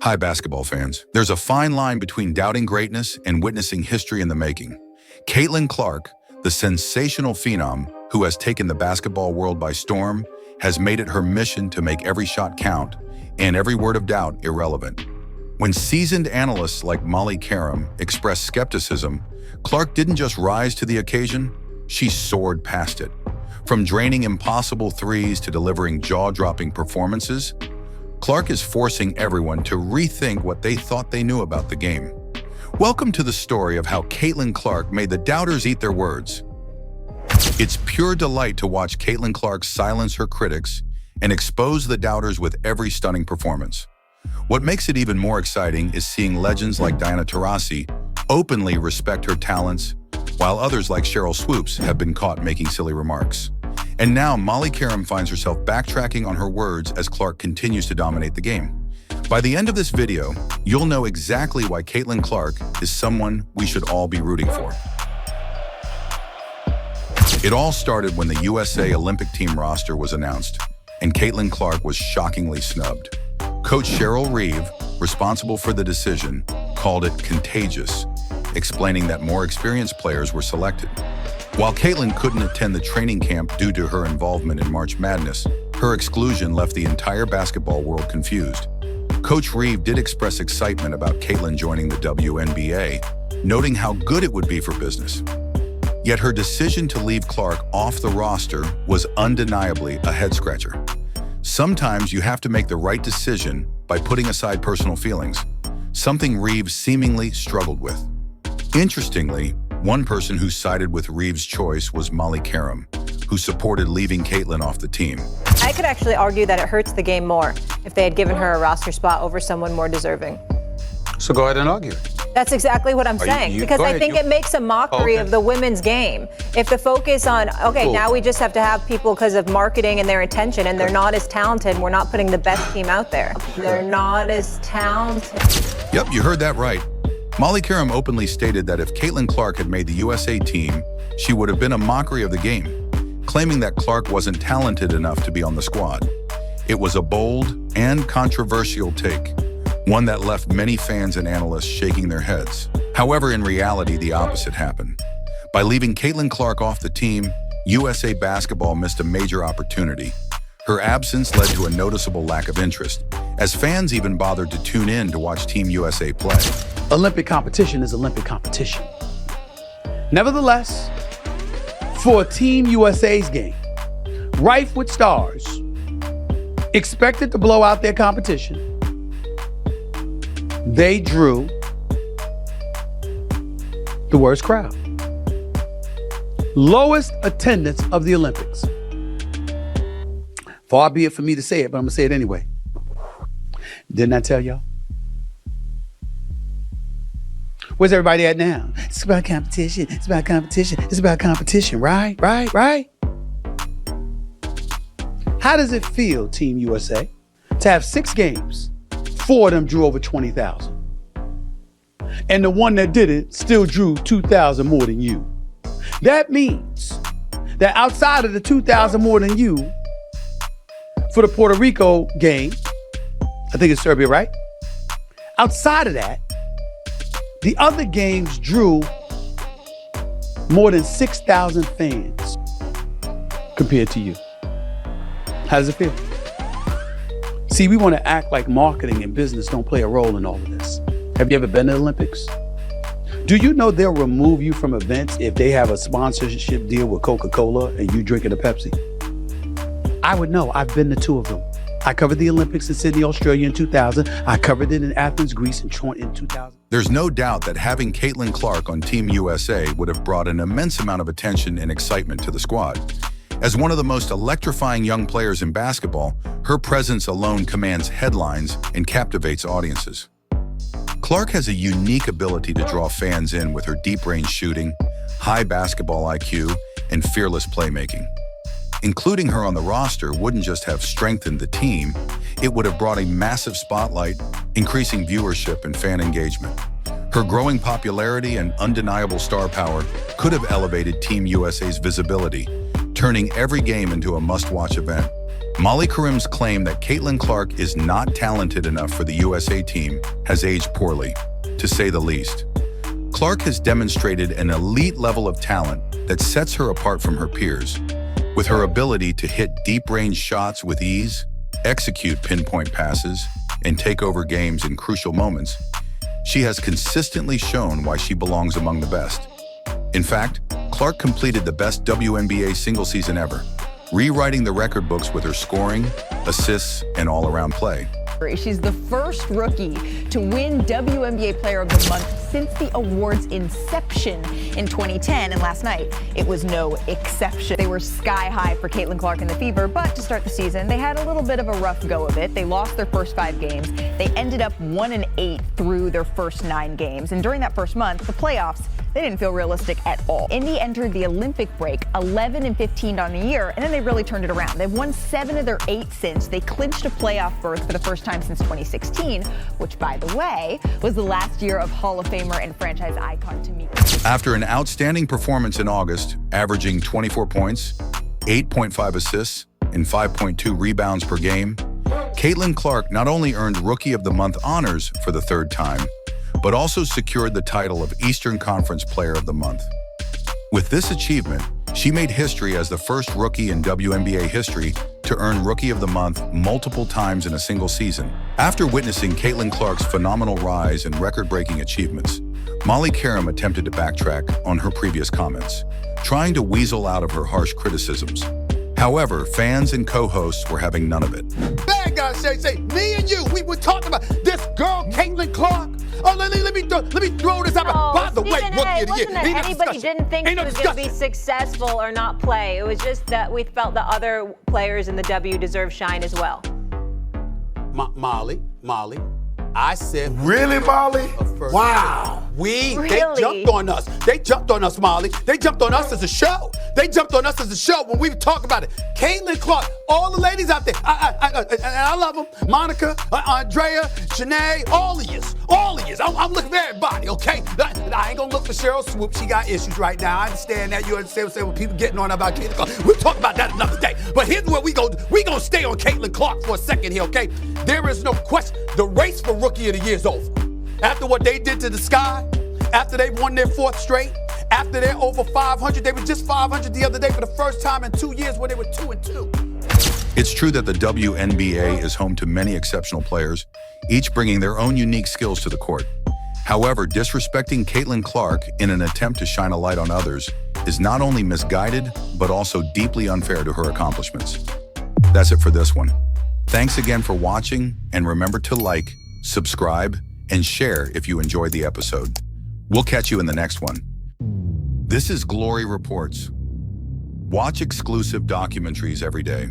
Hi, basketball fans. There's a fine line between doubting greatness and witnessing history in the making. Caitlin Clark, the sensational phenom who has taken the basketball world by storm, has made it her mission to make every shot count and every word of doubt irrelevant. When seasoned analysts like Molly Qerim expressed skepticism, Clark didn't just rise to the occasion, she soared past it. From draining impossible threes to delivering jaw-dropping performances, Clark is forcing everyone to rethink what they thought they knew about the game. Welcome to the story of how Caitlin Clark made the doubters eat their words. It's pure delight to watch Caitlin Clark silence her critics and expose the doubters with every stunning performance. What makes it even more exciting is seeing legends like Diana Taurasi openly respect her talents, while others like Sheryl Swoopes have been caught making silly remarks. And now Molly Qerim finds herself backtracking on her words as Clark continues to dominate the game. By the end of this video, you'll know exactly why Caitlin Clark is someone we should all be rooting for. It all started when the USA Olympic team roster was announced, and Caitlin Clark was shockingly snubbed. Coach Cheryl Reeve, responsible for the decision, called it contagious, explaining that more experienced players were selected. While Caitlin couldn't attend the training camp due to her involvement in March Madness, her exclusion left the entire basketball world confused. Coach Reeve did express excitement about Caitlin joining the WNBA, noting how good it would be for business. Yet her decision to leave Clark off the roster was undeniably a head-scratcher. Sometimes you have to make the right decision by putting aside personal feelings, something Reeve seemingly struggled with. Interestingly, one person who sided with Reeve's choice was Molly Qerim, who supported leaving Caitlin off the team. I could actually argue that it hurts the game more if they had given her a roster spot over someone more deserving. So go ahead and argue. That's exactly what I'm saying, because I think it makes a mockery of the women's game. If the focus on, now we just have to have people because of marketing and their attention, and they're not as talented, we're not putting the best team out there. They're not as talented. Yep, you heard that right. Molly Qerim openly stated that if Caitlin Clark had made the USA team, she would have been a mockery of the game, claiming that Clark wasn't talented enough to be on the squad. It was a bold and controversial take, one that left many fans and analysts shaking their heads. However, in reality, the opposite happened. By leaving Caitlin Clark off the team, USA Basketball missed a major opportunity. Her absence led to a noticeable lack of interest, as fans even bothered to tune in to watch Team USA play. Olympic competition is Olympic competition. Nevertheless, for Team USA's game, rife with stars, expected to blow out their competition, they drew the worst crowd. Lowest attendance of the Olympics. Far be it for me to say it, but I'm gonna say it anyway. Didn't I tell y'all? Where's everybody at now? It's about competition. It's about competition. It's about competition, right? Right? How does it feel, Team USA, to have 6 games, 4 of them drew over 20,000? And the one that didn't still drew 2,000 more than you. That means that outside of the 2,000 more than you, for the Puerto Rico game, I think it's Serbia, right? Outside of that, the other games drew more than 6,000 fans compared to you. How does it feel? See, we want to act like marketing and business don't play a role in all of this. Have you ever been to the Olympics? Do you know they'll remove you from events if they have a sponsorship deal with Coca-Cola and you drinking a Pepsi? I would know. I've been to 2 of them. I covered the Olympics in Sydney, Australia in 2000. I covered it in Athens, Greece in 2000. There's no doubt that having Caitlin Clark on Team USA would have brought an immense amount of attention and excitement to the squad. As one of the most electrifying young players in basketball, her presence alone commands headlines and captivates audiences. Clark has a unique ability to draw fans in with her deep-range shooting, high basketball IQ, and fearless playmaking. Including her on the roster wouldn't just have strengthened the team, it would have brought a massive spotlight, increasing viewership and fan engagement. Her growing popularity and undeniable star power could have elevated Team USA's visibility, turning every game into a must-watch event. Molly Qerim's claim that Caitlin Clark is not talented enough for the USA team has aged poorly, to say the least. Clark has demonstrated an elite level of talent that sets her apart from her peers. With her ability to hit deep-range shots with ease, execute pinpoint passes, and take over games in crucial moments, she has consistently shown why she belongs among the best. In fact, Clark completed the best WNBA single season ever, rewriting the record books with her scoring, assists, and all-around play. She's the first rookie to win WNBA Player of the Month since the award's inception in 2010, and last night it was no exception. They were sky high for Caitlin Clark and the Fever, but to start the season, they had a little bit of a rough go of it. They lost their first 5 games. They ended up 1-8 through their first 9 games, and during that first month, the playoffs, they didn't feel realistic at all. Indy entered the Olympic break 11-15 on the year, and then they really turned it around. They've won 7 of their 8 since. They clinched a playoff berth for the first time since 2016, which, by the way, was the last year of Hall of Famer and franchise icon Tamika. After an outstanding performance in August, averaging 24 points, 8.5 assists, and 5.2 rebounds per game, Caitlin Clark not only earned Rookie of the Month honors for the 3rd time, but also secured the title of Eastern Conference Player of the Month. With this achievement, she made history as the first rookie in WNBA history to earn Rookie of the Month multiple times in a single season. After witnessing Caitlin Clark's phenomenal rise and record-breaking achievements, Molly Qerim attempted to backtrack on her previous comments, trying to weasel out of her harsh criticisms. However, fans and co-hosts were having none of it. Bad guy say, me and you, we were talking about this girl, Caitlin Clark. Oh, let me throw this out. By the way, Rookie of the Year. It wasn't that anybody didn't think she was going to be successful or not play. It was just that we felt the other players in the W deserve shine as well. Molly, I said... Really, Molly? Wow. They jumped on us. They jumped on us, Molly. They jumped on us as a show. They jumped on us as a show when we talk about it. Caitlin Clark, all the ladies out there, I love them. Monica, Andrea, Shanae, all of yous. I'm looking for everybody, okay? I ain't gonna look for Cheryl Swoop. She got issues right now. I understand that. You understand what people getting on about Caitlin Clark. We'll talk about that another day. But here's what we gonna stay on Caitlin Clark for a second here, okay? There is no question. The race for Rookie of the Year is over. After what they did to the Sky, after they won their 4th straight, after they're over 500, they were just 500 the other day for the first time in 2 years where they were 2-2. It's true that the WNBA is home to many exceptional players, each bringing their own unique skills to the court. However, disrespecting Caitlin Clark in an attempt to shine a light on others is not only misguided, but also deeply unfair to her accomplishments. That's it for this one. Thanks again for watching, and remember to like, subscribe, and share if you enjoyed the episode. We'll catch you in the next one. This is Glory Reports. Watch exclusive documentaries every day.